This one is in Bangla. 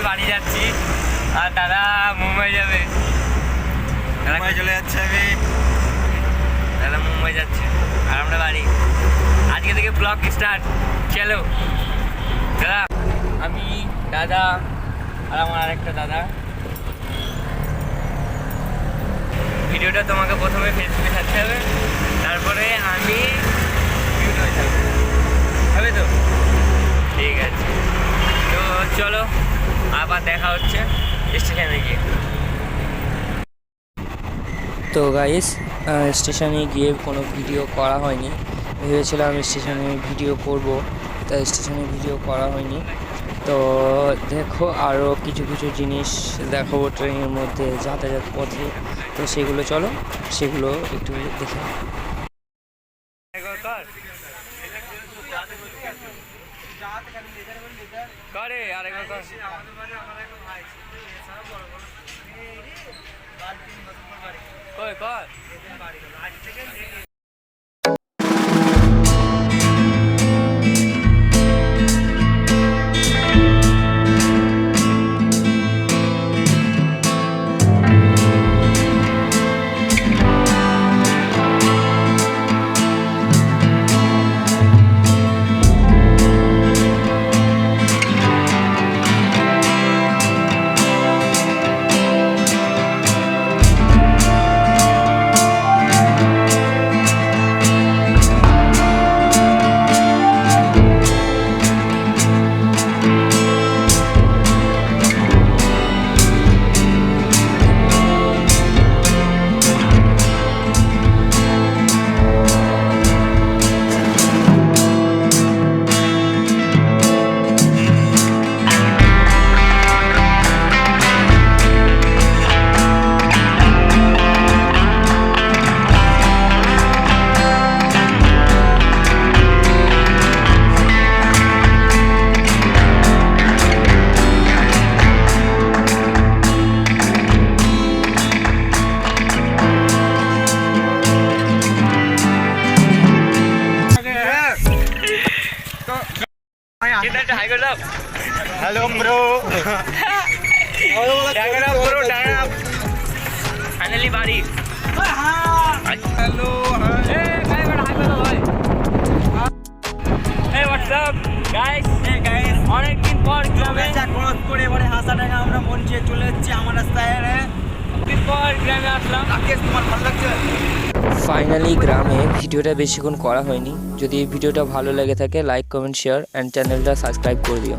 বাড়ি যাচ্ছি আর দাদা মুম্বাই যাবে। মুম্বাই চলে যাচ্ছে, আমি দাদা মুম্বাই যাচ্ছে আর আমরা বাড়ি। আজকে থেকে ব্লগ স্টার্ট, চলো। দাদা, আমি, দাদা আর আমার আরেকটা দাদা। ভিডিওটা তোমাকে প্রথমে ফেসবুকে ছাড়তে হবে, তারপরে আমি হবে তো? ঠিক আছে, তো চলো আবার দেখা হচ্ছে স্টেশনে গিয়ে। তো গাইস, স্টেশনে গিয়ে কোনো ভিডিও করা হয়নি। ভেবেছিলাম স্টেশনে ভিডিও করব, তাই স্টেশনে ভিডিও করা হয়নি। তো দেখো আরও কিছু কিছু জিনিস দেখাবো ট্রেনের মধ্যে যাতায়াত পথে, তো সেগুলো চলো সেগুলো একটু দেখে। করে আরেকবার কর কর। হ্যালো ব্রো, ফাইনালি বাড়ি। হ্যালো অনেকদিন পর গ্রামে ক্রস করে এবারে হাসাডাঙ্গা আমরা মঞ্চে চলে যাচ্ছি। আমার রাস্তায় দিন পর গ্রামে আসলাম। তোমার ভালো লাগছে? ফাইনালি গ্রামে ভিডিওটা বেশিক্ষণ করা হয়নি। যদি এই ভিডিওটা ভালো লেগে থাকে লাইক কমেন্ট শেয়ার অ্যান্ড চ্যানেলটা সাবস্ক্রাইব করে দিও।